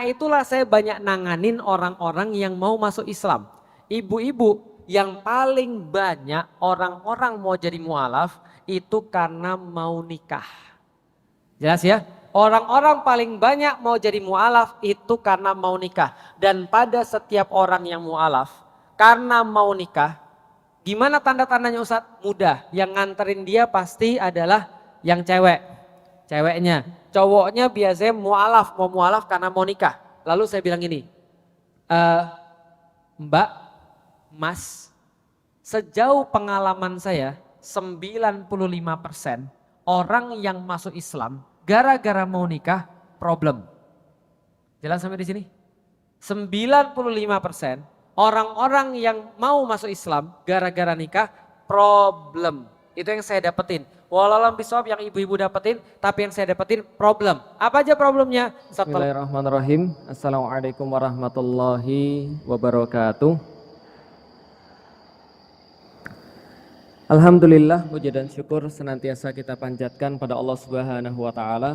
itulah saya banyak nanganin orang-orang yang mau masuk Islam. Ibu-ibu yang paling banyak orang-orang mau jadi mualaf itu karena mau nikah. Jelas ya? Orang-orang paling banyak mau jadi mualaf itu karena mau nikah. Dan pada setiap orang yang mualaf karena mau nikah, gimana tanda-tandanya Ustadz? Mudah. Yang nganterin dia pasti adalah yang cewek. Ceweknya. Cowoknya biasanya mualaf, mau mualaf karena mau nikah. Lalu saya bilang gini, Mbak, Mas, sejauh pengalaman saya 95% orang yang masuk Islam gara-gara mau nikah problem. Jelas sampai di sini? 95% orang-orang yang mau masuk Islam gara-gara nikah problem. Itu yang saya dapetin. Walau bisawab yang ibu-ibu dapetin, tapi yang saya dapetin problem. Apa aja problemnya? Bismillahirrahmanirrahim. Assalamualaikum warahmatullahi wabarakatuh. Alhamdulillah, puji dan syukur senantiasa kita panjatkan pada Allah Subhanahu wa taala.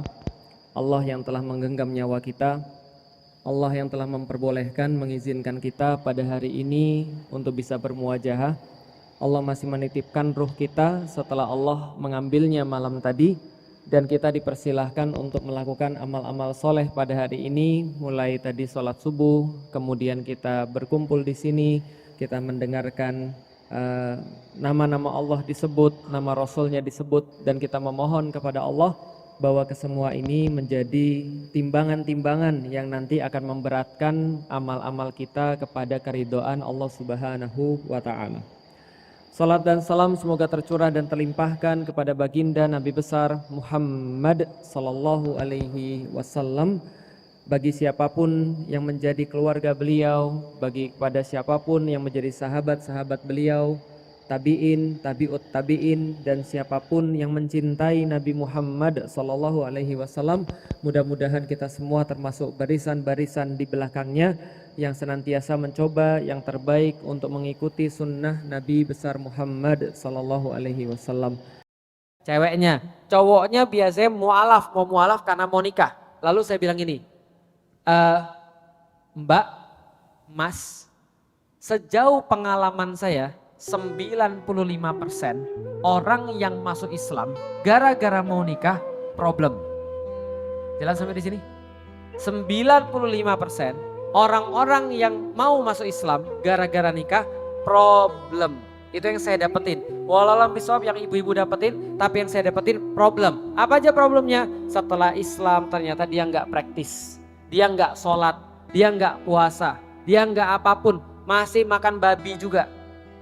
Allah yang telah menggenggam nyawa kita, Allah yang telah memperbolehkan, mengizinkan kita pada hari ini untuk bisa bermuajahah. Allah masih menitipkan ruh kita setelah Allah mengambilnya malam tadi, dan kita dipersilahkan untuk melakukan amal-amal soleh pada hari ini. Mulai tadi sholat subuh, kemudian kita berkumpul di sini, kita mendengarkan nama-nama Allah disebut, nama Rasulnya disebut, dan kita memohon kepada Allah bahwa kesemua ini menjadi timbangan-timbangan yang nanti akan memberatkan amal-amal kita kepada keridhaan Allah Subhanahu wa ta'ala. Salat dan salam semoga tercurah dan terlimpahkan kepada baginda Nabi besar Muhammad sallallahu alaihi wasallam, bagi siapapun yang menjadi keluarga beliau, bagi kepada siapapun yang menjadi sahabat-sahabat beliau, tabi'in, tabi'ut tabi'in, dan siapapun yang mencintai Nabi Muhammad sallallahu alaihi wasallam. Mudah-mudahan kita semua termasuk barisan-barisan di belakangnya yang senantiasa mencoba yang terbaik untuk mengikuti sunnah Nabi besar Muhammad sallallahu alaihi wasallam. Ceweknya, cowoknya biasanya mualaf, mau mualaf karena mau nikah. Lalu saya bilang gini, Mbak, Mas, sejauh pengalaman saya 95% orang yang masuk Islam gara-gara mau nikah problem. Jelas sampai di sini? 95% orang-orang yang mau masuk Islam gara-gara nikah problem. Itu yang saya dapetin. Walau bisawab yang ibu-ibu dapetin, tapi yang saya dapetin problem. Apa aja problemnya? Setelah Islam ternyata dia nggak praktis, dia nggak sholat, dia nggak puasa, dia nggak apapun, masih makan babi juga.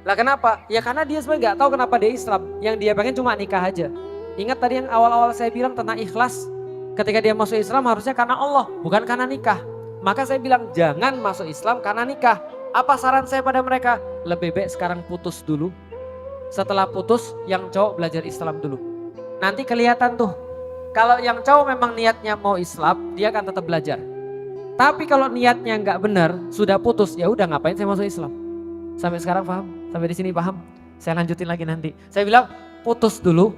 Lah kenapa? Ya karena dia sebenarnya nggak tahu kenapa dia Islam. Yang dia pengen cuma nikah aja. Ingat tadi yang awal-awal saya bilang tentang ikhlas. Ketika dia masuk Islam harusnya karena Allah, bukan karena nikah. Maka saya bilang jangan masuk Islam karena nikah. Apa saran saya pada mereka? Lebih baik sekarang putus dulu. Setelah putus yang cowok belajar Islam dulu. Nanti kelihatan tuh. Kalau yang cowok memang niatnya mau Islam, dia akan tetap belajar. Tapi kalau niatnya nggak benar, sudah putus, ya udah ngapain saya masuk Islam? Sampai sekarang paham? Sampai di sini paham? Saya lanjutin lagi nanti. Saya bilang putus dulu,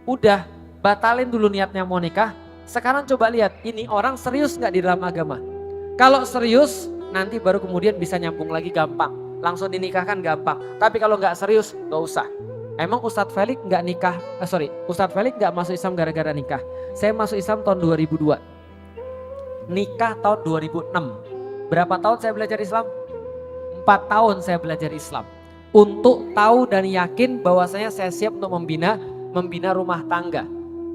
udah batalin dulu niatnya mau nikah. Sekarang coba lihat ini orang serius nggak di dalam agama. Kalau serius nanti baru kemudian bisa nyambung lagi gampang. Langsung dinikahkan gampang. Tapi kalau nggak serius nggak usah. Emang Ustadz Felix nggak nikah? Ustadz Felix nggak masuk Islam gara-gara nikah. Saya masuk Islam tahun 2002. Nikah tahun 2006. Berapa tahun saya belajar Islam? 4 tahun saya belajar Islam. Untuk tahu dan yakin bahwasanya saya siap untuk membina rumah tangga.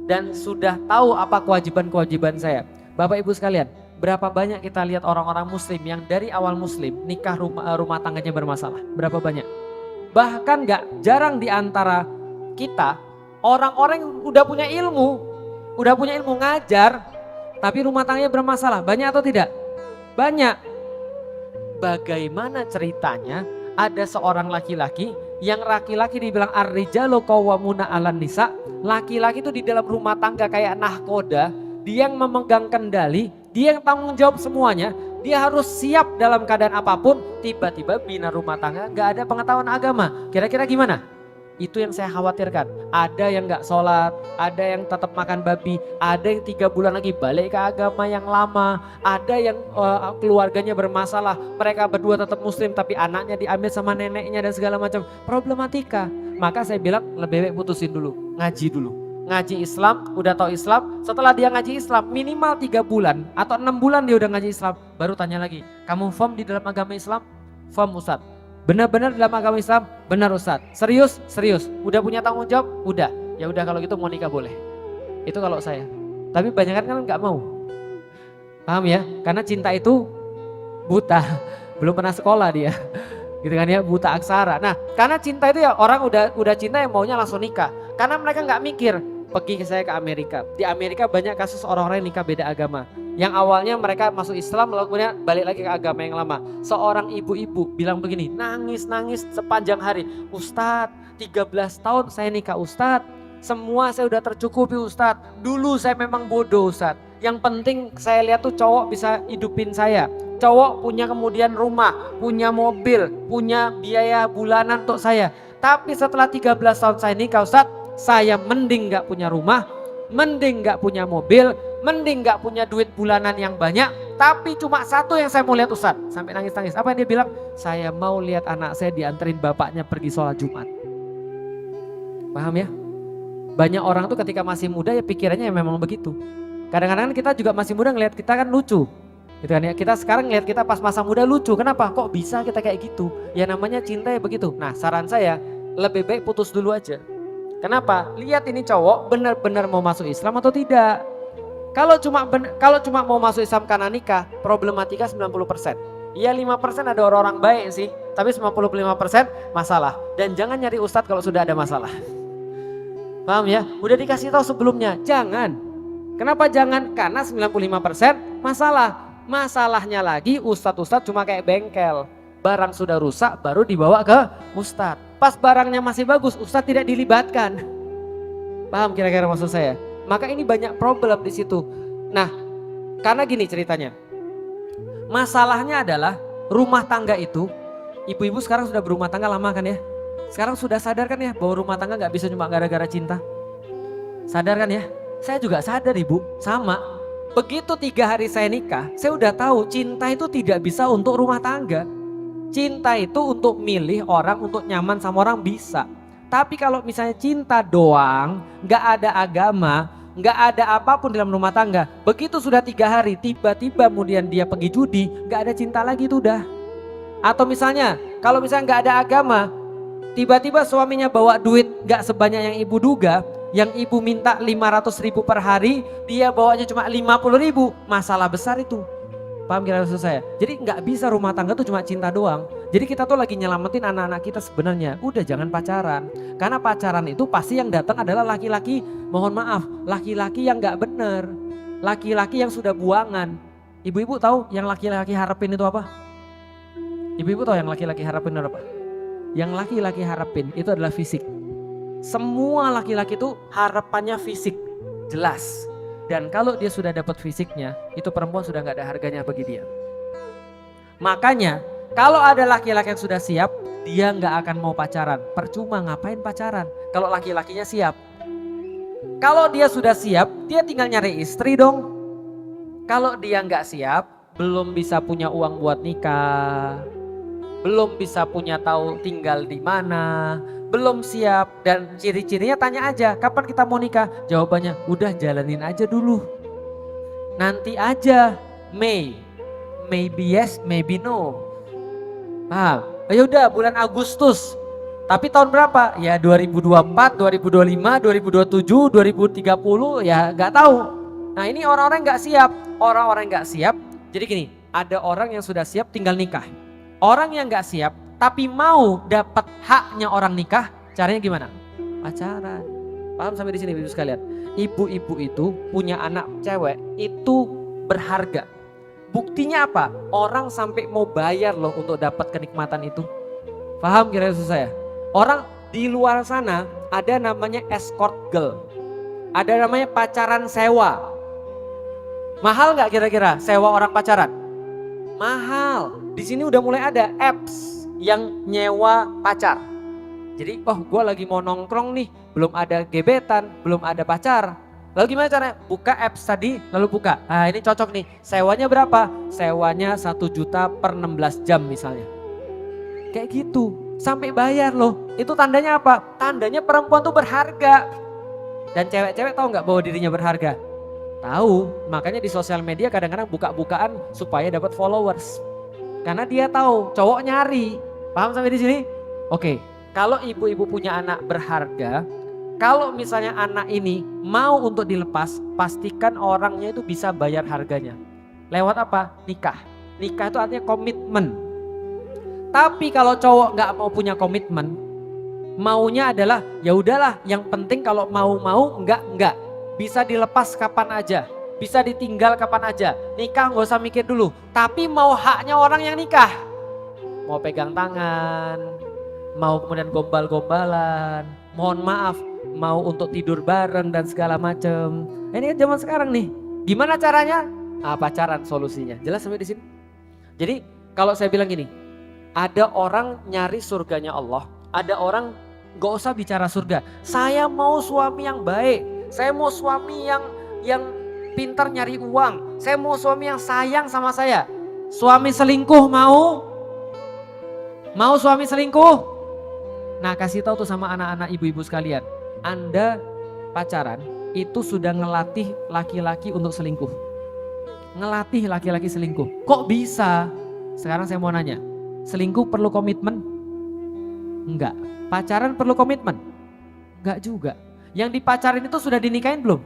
Dan sudah tahu apa kewajiban-kewajiban saya. Bapak Ibu sekalian, berapa banyak kita lihat orang-orang muslim yang dari awal muslim nikah rumah tangganya bermasalah? Berapa banyak? Bahkan gak jarang di antara kita orang-orang yang udah punya ilmu ngajar, tapi rumah tangganya bermasalah. Banyak atau tidak? Banyak. Bagaimana ceritanya ada seorang laki-laki yang laki-laki dibilang ar-rijalu qawwamuna 'alan nisa, laki-laki itu di dalam rumah tangga kayak nahkoda, dia yang memegang kendali, dia yang tanggung jawab semuanya, dia harus siap dalam keadaan apapun. Tiba-tiba bina rumah tangga gak ada pengetahuan agama, kira-kira gimana? Itu yang saya khawatirkan. Ada yang gak sholat, ada yang tetap makan babi, ada yang 3 bulan lagi balik ke agama yang lama, ada yang keluarganya bermasalah, mereka berdua tetap muslim tapi anaknya diambil sama neneknya dan segala macam problematika. Maka saya bilang lebih baik putusin dulu, ngaji dulu. Ngaji Islam, udah tahu Islam, setelah dia ngaji Islam minimal 3 bulan atau 6 bulan dia udah ngaji Islam, baru tanya lagi, kamu firm di dalam agama Islam? Firm Ustadz. Benar-benar dalam agama Islam? Benar Ustadz. Serius? Serius. Udah punya tanggung jawab? Udah. Ya udah kalau gitu mau nikah boleh. Itu kalau saya. Tapi banyak kan nggak mau. Paham ya? Karena cinta itu buta. Belum pernah sekolah dia. Gitu kan ya, buta aksara. Nah, karena cinta itu ya orang udah cinta yang maunya langsung nikah. Karena mereka nggak mikir. Pergi saya ke Amerika. Di Amerika banyak kasus orang-orang yang nikah beda agama. Yang awalnya mereka masuk Islam lalu kemudian balik lagi ke agama yang lama. Seorang ibu-ibu bilang begini, nangis-nangis sepanjang hari. Ustadz, 13 tahun saya nikah Ustadz. Semua saya udah tercukupi Ustadz. Dulu saya memang bodoh Ustadz. Yang penting saya lihat tuh cowok bisa hidupin saya. Cowok punya kemudian rumah, punya mobil, punya biaya bulanan untuk saya. Tapi setelah 13 tahun saya nikah Ustadz, saya mending gak punya rumah, mending gak punya mobil, mending gak punya duit bulanan yang banyak. Tapi cuma satu yang saya mau lihat Ustadz. Sampai nangis-nangis. Apa yang dia bilang? Saya mau lihat anak saya dianterin bapaknya pergi sholat Jumat. Paham ya? Banyak orang tuh ketika masih muda ya pikirannya ya memang begitu. Kadang-kadang kita juga masih muda ngelihat kita kan lucu. Gitu kan ya. Kita sekarang ngelihat kita pas masa muda lucu. Kenapa? Kok bisa kita kayak gitu? Ya namanya cinta ya begitu. Nah saran saya lebih baik putus dulu aja. Kenapa? Lihat ini cowok benar-benar mau masuk Islam atau tidak. Kalau cuma mau masuk Islam karena nikah, problematika 90%. Iya 5% ada orang-orang baik sih, tapi 95% masalah. Dan jangan nyari ustadz kalau sudah ada masalah. Paham ya? Udah dikasih tahu sebelumnya, jangan. Kenapa jangan? Karena 95% masalah. Masalahnya lagi ustadz-ustadz cuma kayak bengkel. Barang sudah rusak baru dibawa ke ustadz. Pas barangnya masih bagus, ustadz tidak dilibatkan. Paham kira-kira maksud saya? Maka ini banyak problem di situ. Nah, karena gini ceritanya. Masalahnya adalah rumah tangga itu, ibu-ibu sekarang sudah berumah tangga lama kan ya? Sekarang sudah sadar kan ya bahwa rumah tangga gak bisa cuma gara-gara cinta? Sadar kan ya? Saya juga sadar ibu, sama. Begitu 3 hari saya nikah, saya udah tahu cinta itu tidak bisa untuk rumah tangga. Cinta itu untuk milih orang, untuk nyaman sama orang bisa. Tapi kalau misalnya cinta doang, gak ada agama, gak ada apapun dalam rumah tangga. Begitu sudah 3 hari, tiba-tiba kemudian dia pergi judi, gak ada cinta lagi itu udah. Atau misalnya, kalau misalnya gak ada agama, tiba-tiba suaminya bawa duit gak sebanyak yang ibu duga, yang ibu minta 500.000 per hari, dia bawanya cuma 50.000, masalah besar itu. Paham kira maksud saya? Jadi nggak bisa rumah tangga tuh cuma cinta doang. Jadi kita tuh lagi nyelamatin anak-anak kita sebenarnya. Udah jangan pacaran. Karena pacaran itu pasti yang datang adalah laki-laki, mohon maaf, laki-laki yang nggak bener. Laki-laki yang sudah buangan. Ibu-ibu tahu yang laki-laki harapin itu apa? Ibu-ibu tahu yang laki-laki harapin itu apa? Yang laki-laki harapin itu adalah fisik. Semua laki-laki itu harapannya fisik, jelas. Dan kalau dia sudah dapat fisiknya, itu perempuan sudah gak ada harganya bagi dia. Makanya kalau ada laki-laki yang sudah siap, dia gak akan mau pacaran. Percuma ngapain pacaran kalau laki-lakinya siap. Kalau dia sudah siap, dia tinggal nyari istri dong. Kalau dia gak siap, belum bisa punya uang buat nikah, belum bisa punya tahu tinggal di mana, belum siap, dan ciri-cirinya tanya aja, kapan kita mau nikah? Jawabannya, udah jalanin aja dulu. Nanti aja, maybe yes, maybe no. Paham? Ya udah bulan Agustus. Tapi tahun berapa? Ya 2024, 2025, 2027, 2030 ya gak tahu. Nah ini orang-orang gak siap. Orang-orang gak siap, jadi gini, ada orang yang sudah siap tinggal nikah. Orang yang gak siap tapi mau dapat haknya orang nikah, caranya gimana? Pacaran. Paham sampai di sini ibu sekalian? Ibu-ibu itu punya anak cewek itu berharga. Buktinya apa? Orang sampai mau bayar loh untuk dapat kenikmatan itu. Paham kira-kira maksud saya? Orang di luar sana ada namanya escort girl. Ada namanya pacaran sewa. Mahal nggak kira-kira sewa orang pacaran? Mahal. Di sini udah mulai ada apps yang nyewa pacar. Jadi gue lagi mau nongkrong nih, belum ada gebetan, belum ada pacar. Lalu gimana caranya? Buka apps tadi, lalu buka. Nah ini cocok nih, sewanya berapa? Sewanya 1 juta per 16 jam misalnya. Kayak gitu, sampai bayar loh. Itu tandanya apa? Tandanya perempuan tuh berharga. Dan cewek-cewek tahu nggak bahwa dirinya berharga? Tahu, makanya di sosial media kadang-kadang buka-bukaan supaya dapat followers. Karena dia tahu, cowok nyari. Paham sampai di sini? Oke, kalau ibu-ibu punya anak berharga, kalau misalnya anak ini mau untuk dilepas, pastikan orangnya itu bisa bayar harganya. Lewat apa? Nikah. Nikah itu artinya komitmen. Tapi kalau cowok nggak mau punya komitmen, maunya adalah ya udahlah, yang penting kalau mau enggak. Bisa dilepas kapan aja, bisa ditinggal kapan aja. Nikah nggak usah mikir dulu. Tapi mau haknya orang yang nikah. Mau pegang tangan, mau kemudian gombal-gombalan, mohon maaf, mau untuk tidur bareng dan segala macem. Ini kan zaman sekarang nih. Gimana caranya? Pacaran solusinya. Jelas sampai di sini? Jadi kalau saya bilang gini, ada orang nyari surganya Allah, ada orang gak usah bicara surga. Saya mau suami yang baik, saya mau suami yang pintar nyari uang, saya mau suami yang sayang sama saya. Suami selingkuh mau? Mau suami selingkuh? Nah kasih tahu tuh sama anak-anak ibu-ibu sekalian, Anda pacaran itu sudah ngelatih laki-laki untuk selingkuh. Ngelatih laki-laki selingkuh. Kok bisa? Sekarang saya mau nanya, selingkuh perlu komitmen? Enggak. Pacaran perlu komitmen? Enggak juga. Yang dipacarin itu sudah dinikahin belum?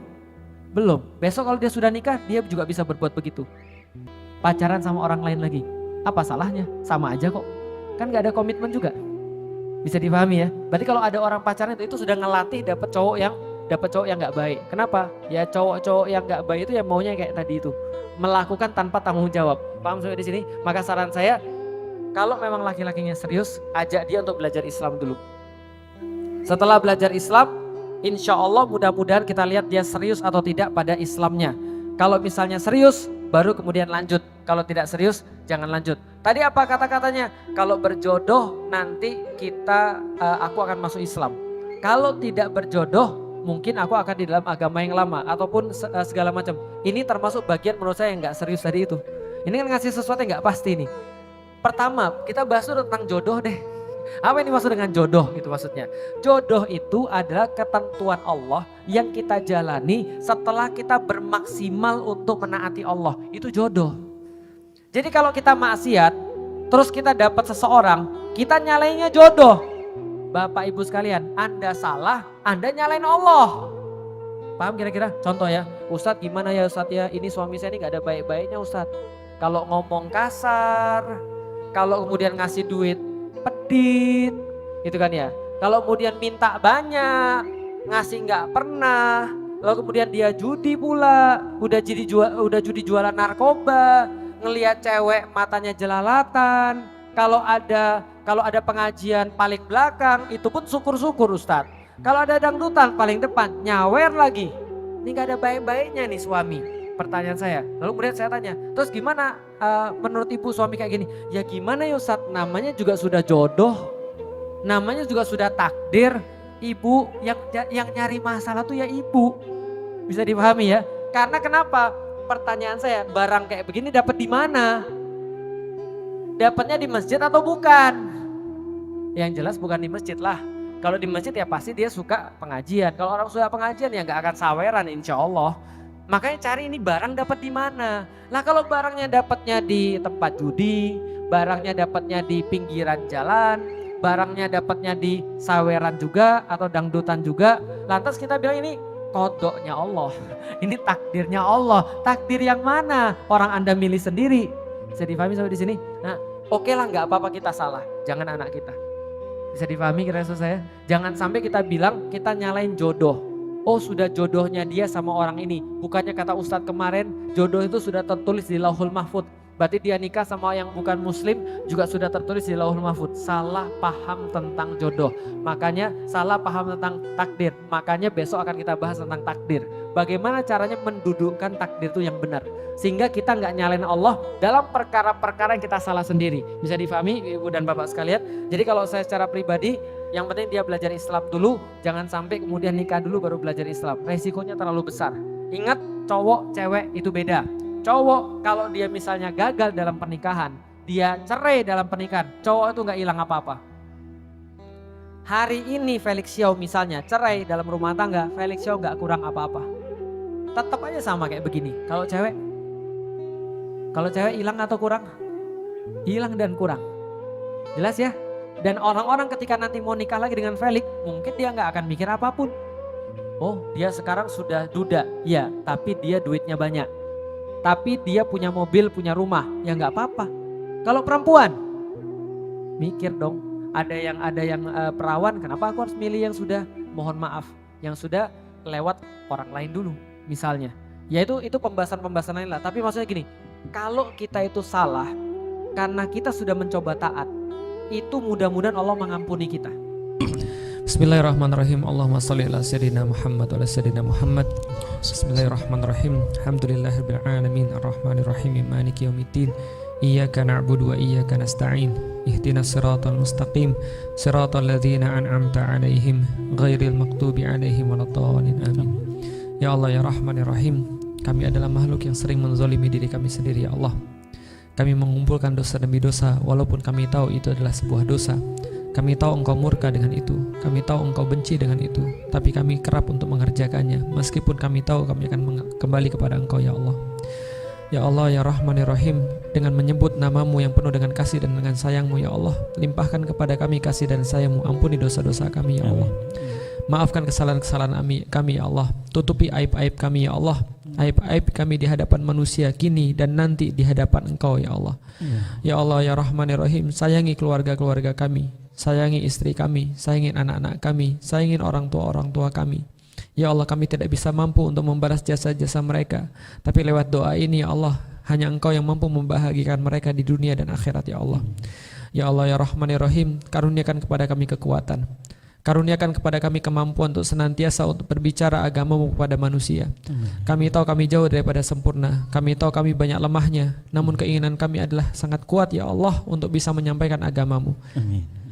Belum. Besok kalau dia sudah nikah, dia juga bisa berbuat begitu. Pacaran sama orang lain lagi. Apa salahnya? Sama aja kok. Kan gak ada komitmen juga. Bisa dipahami ya. Berarti kalau ada orang pacaran itu sudah ngelatih dapat cowok yang nggak baik. Kenapa? Ya cowok-cowok yang nggak baik itu yang maunya kayak tadi itu, melakukan tanpa tanggung jawab. Paham sampai di sini? Maka saran saya, kalau memang laki-lakinya serius, ajak dia untuk belajar Islam dulu. Setelah belajar Islam, insya Allah mudah-mudahan kita lihat dia serius atau tidak pada Islamnya. Kalau misalnya serius, baru kemudian lanjut. Kalau tidak serius, jangan lanjut. Tadi apa kata-katanya? Kalau berjodoh nanti aku akan masuk Islam. Kalau tidak berjodoh, mungkin aku akan di dalam agama yang lama ataupun segala macam. Ini termasuk bagian menurut saya yang nggak serius tadi itu. Ini kan ngasih sesuatu yang nggak pasti nih. Pertama, kita bahas dulu tentang jodoh deh. Apa yang dimaksud dengan jodoh gitu maksudnya? Jodoh itu adalah ketentuan Allah yang kita jalani setelah kita bermaksimal untuk menaati Allah. Itu jodoh. Jadi kalau kita maksiat, terus kita dapat seseorang, kita nyalainnya jodoh. Bapak ibu sekalian, Anda salah, Anda nyalain Allah. Paham kira-kira? Contoh ya, Ustadz gimana ya Ustadz ya, ini suami saya ini gak ada baik-baiknya Ustadz. Kalau ngomong kasar, kalau kemudian ngasih duit pedit, gitu kan ya. Kalau kemudian minta banyak, ngasih gak pernah, lalu kemudian dia judi pula, udah judi jualan narkoba, ngelihat cewek matanya jelalatan, kalau ada pengajian paling belakang, itu pun syukur-syukur Ustadz. Kalau ada dangdutan paling depan, nyawer lagi. Ini gak ada baik-baiknya nih suami. Pertanyaan saya, lalu kemudian saya tanya, terus gimana menurut ibu suami kayak gini? Ya gimana ya Ustadz, namanya juga sudah jodoh, namanya juga sudah takdir. Ibu yang nyari masalah tuh ya ibu. Bisa dipahami ya? Karena kenapa? Pertanyaan saya, barang kayak begini dapat di mana? Dapatnya di masjid atau bukan? Yang jelas bukan di masjid lah. Kalau di masjid ya pasti dia suka pengajian. Kalau orang suka pengajian ya nggak akan saweran insya Allah. Makanya cari ini barang dapat di mana. Lah kalau barangnya dapatnya di tempat judi, barangnya dapatnya di pinggiran jalan, barangnya dapatnya di saweran juga atau dangdutan juga. Lantas kita bilang ini kodoknya Allah, ini takdirnya Allah. Takdir yang mana? Orang Anda milih sendiri. Bisa dipahami sampai di sini? Nah, oke lah, nggak apa-apa kita salah. Jangan anak kita. Bisa dipahami kira-kira saya? Jangan sampai kita bilang kita nyalain jodoh. Oh sudah jodohnya dia sama orang ini. Bukannya kata Ustadz kemarin, jodoh itu sudah tertulis di Lauhul Mahfud. Berarti dia nikah sama yang bukan muslim juga sudah tertulis di Lauhul Mahfud. Salah paham tentang jodoh. Makanya salah paham tentang takdir. Makanya besok akan kita bahas tentang takdir. bagaimana caranya mendudukkan takdir itu yang benar. Sehingga kita nggak nyalain Allah dalam perkara-perkara yang kita salah sendiri. Bisa difahami Ibu dan Bapak sekalian? Jadi kalau saya secara pribadi, yang penting dia belajar Islam dulu, jangan sampai kemudian nikah dulu baru belajar Islam. Resikonya terlalu besar. Ingat, cowok cewek itu beda. Cowok kalau dia misalnya gagal dalam pernikahan, dia cerai dalam pernikahan, cowok itu nggak hilang apa-apa. Hari ini Felix Xiao misalnya cerai dalam rumah tangga, Felix Xiao nggak kurang apa-apa. Tetap aja sama kayak begini. Kalau cewek hilang atau kurang? Hilang dan kurang. Jelas ya? Dan orang-orang ketika nanti mau nikah lagi dengan Felix, mungkin dia nggak akan mikir apapun. Oh, dia sekarang sudah duda, ya, tapi dia duitnya banyak. Tapi dia punya mobil, punya rumah, ya nggak apa-apa. Kalau perempuan, mikir dong. Ada yang perawan, kenapa aku harus milih yang sudah, mohon maaf, yang sudah lewat orang lain dulu, misalnya. Ya itu pembahasan lain lah. Tapi maksudnya gini, kalau kita itu salah, karena kita sudah mencoba taat, itu mudah-mudahan Allah mengampuni kita. Bismillahirrahmanirrahim. Allahumma shalli ala sayyidina Muhammad wa ala sayyidina Muhammad. Bismillahirrahmanirrahim. Alhamdulillahirabbil alamin arrahmanir rahim maliki yaumiddin. Iyyaka na'budu wa iyyaka nasta'in. Ihdinas siratal mustaqim. Siratal ladzina an'amta 'alaihim ghairil maghdubi 'alaihim waladdallin. Amin. Ya Allah ya Rahman ya Rahim, kami adalah makhluk yang sering menzalimi diri kami sendiri ya Allah. Kami mengumpulkan dosa demi dosa walaupun kami tahu itu adalah sebuah dosa. Kami tahu Engkau murka dengan itu, kami tahu Engkau benci dengan itu, tapi kami kerap untuk mengerjakannya, meskipun kami tahu kami akan kembali kepada Engkau ya Allah. Ya Allah ya Rahman ya Rahim, dengan menyebut namamu yang penuh dengan kasih dan dengan sayangmu ya Allah, limpahkan kepada kami kasih dan sayangmu, ampuni dosa-dosa kami ya Allah. Maafkan kesalahan-kesalahan kami ya Allah, tutupi aib-aib kami ya Allah, aib-aib kami di hadapan manusia kini dan nanti di hadapan Engkau ya Allah. Ya Allah ya Rahman ya Rahim, sayangi keluarga-keluarga kami, sayangi istri kami, sayangi anak-anak kami, sayangi orang tua kami. Ya Allah, kami tidak bisa mampu untuk membalas jasa-jasa mereka, tapi lewat doa ini ya Allah, hanya Engkau yang mampu membahagiakan mereka di dunia dan akhirat ya Allah. Ya Allah ya Rahman ya Rahim, karuniakan kepada kami kekuatan, karuniakan kepada kami kemampuan untuk senantiasa untuk berbicara agamamu kepada manusia. Kami tahu kami jauh daripada sempurna, kami tahu kami banyak lemahnya, namun keinginan kami adalah sangat kuat ya Allah untuk bisa menyampaikan agamamu.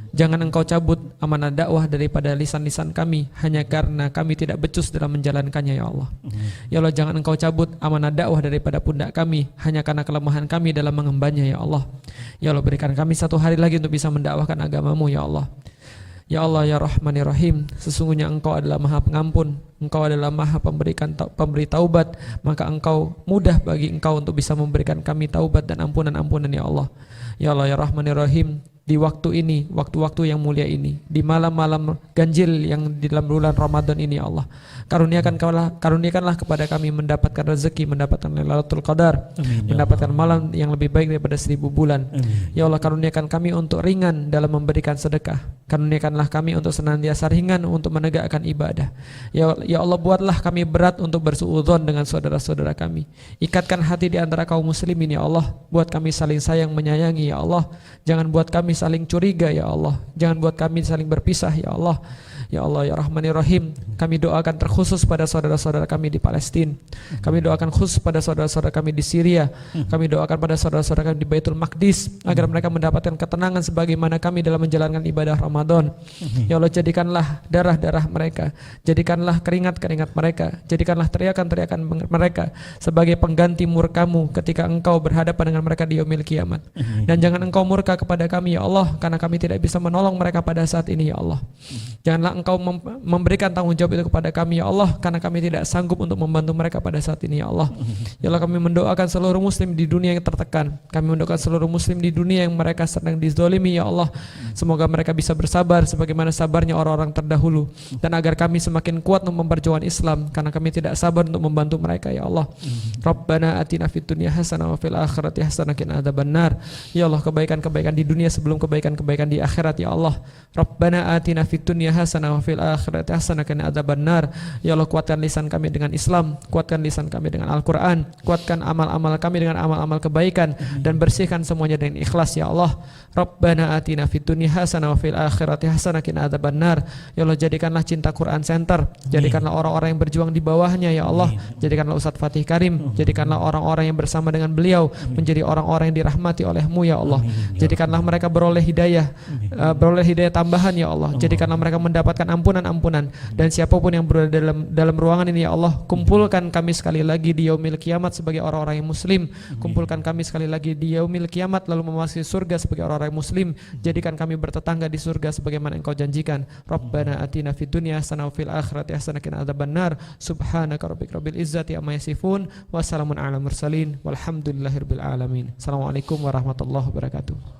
Jangan Engkau cabut amanah dakwah daripada lisan-lisan kami hanya karena kami tidak becus dalam menjalankannya ya Allah. Ya Allah, jangan Engkau cabut amanah dakwah daripada pundak kami hanya karena kelemahan kami dalam mengembangnya ya Allah. Ya Allah, berikan kami satu hari lagi untuk bisa mendakwahkan agamamu ya Allah. Ya Allah ya Rahman ya Rahim, sesungguhnya Engkau adalah Maha Pengampun, Engkau adalah Maha pemberi taubat, maka Engkau mudah bagi Engkau untuk bisa memberikan kami taubat dan ampunan-ampunan ya Allah. Ya Allah ya Rahman ya Rahim, di waktu ini, waktu-waktu yang mulia ini, di malam-malam ganjil yang di dalam bulan Ramadan ini ya Allah, karuniakanlah kepada kami mendapatkan rezeki, mendapatkan Lailatul Qadar, mendapatkan malam yang lebih baik daripada 1000 bulan. Ya Allah, karuniakan kami untuk ringan dalam memberikan sedekah, karuniakanlah kami untuk senantiasa ringan untuk menegakkan ibadah. Ya Allah, buatlah kami berat untuk bersuudzon dengan saudara-saudara kami, ikatkan hati di antara kaum muslimin ya Allah, buat kami saling sayang menyayangi ya Allah, jangan buat kami saling curiga ya Allah, jangan buat kami saling berpisah ya Allah. Ya Allah ya Rahman ya Rahim, kami doakan terkhusus pada saudara-saudara kami di Palestina, kami doakan khusus pada saudara-saudara kami di Syria, kami doakan pada saudara-saudara kami di Baitul Maqdis agar mereka mendapatkan ketenangan sebagaimana kami dalam menjalankan ibadah Ramadan. Ya Allah, jadikanlah darah-darah mereka, jadikanlah keringat-keringat mereka, jadikanlah teriakan-teriakan mereka sebagai pengganti murkamu ketika Engkau berhadapan dengan mereka di yaumil kiamat. Dan jangan Engkau murka kepada kami ya Allah, karena kami tidak bisa menolong mereka pada saat ini ya Allah. Janganlah Engkau memberikan tanggung jawab itu kepada kami ya Allah, karena kami tidak sanggup untuk membantu mereka pada saat ini ya Allah. Ya Allah, kami mendoakan seluruh muslim di dunia yang tertekan, kami mendoakan seluruh muslim di dunia yang mereka sedang dizalimi ya Allah, semoga mereka bisa bersabar sebagaimana sabarnya orang-orang terdahulu, dan agar kami semakin kuat untuk memperjuangkan Islam, karena kami tidak sabar untuk membantu mereka ya Allah. Rabbana atina fid dunya hasanah wa fil akhirati hasanah wa qina adzabannar. Ya Allah, kebaikan-kebaikan di dunia sebelum kebaikan-kebaikan di akhirat ya Allah. Rabbana atina fid dunya hasanah hasanah wa fil akhirati hasanah wa qina adzabannar. Ya Allah, kuatkan lisan kami dengan Islam, kuatkan lisan kami dengan Al-Qur'an, kuatkan amal-amal kami dengan amal-amal kebaikan, dan bersihkan semuanya dengan ikhlas ya Allah. Rabbana atina fid dunya hasanah wa fil akhirati hasanah wa qina adzabannar. Ya Allah, jadikanlah Cinta Quran Center, jadikanlah orang-orang yang berjuang di bawahnya ya Allah, jadikanlah Ustadz Fatih Karim, jadikanlah orang-orang yang bersama dengan beliau menjadi orang-orang yang dirahmati oleh-Mu ya Allah. Jadikanlah mereka beroleh hidayah tambahan ya Allah. Jadikanlah mereka mendapatkan ampunan-ampunan, dan siapapun yang berada dalam ruangan ini ya Allah, kumpulkan kami sekali lagi di yaumil kiamat sebagai orang-orang yang muslim. Kumpulkan kami sekali lagi di yaumil kiamat lalu memasuki surga sebagai orang-orang muslim. Jadikan kami bertetangga di surga sebagaimana Engkau janjikan. Rabbana atina fid dunya hasanah wa fil akhirati hasanah wa qina adzabannar. Subhanaka rabbika rabbil izzati amma yasifun wa salamun alal mursalin walhamdulillahirabbil alamin. Assalamualaikum warahmatullahi wabarakatuh.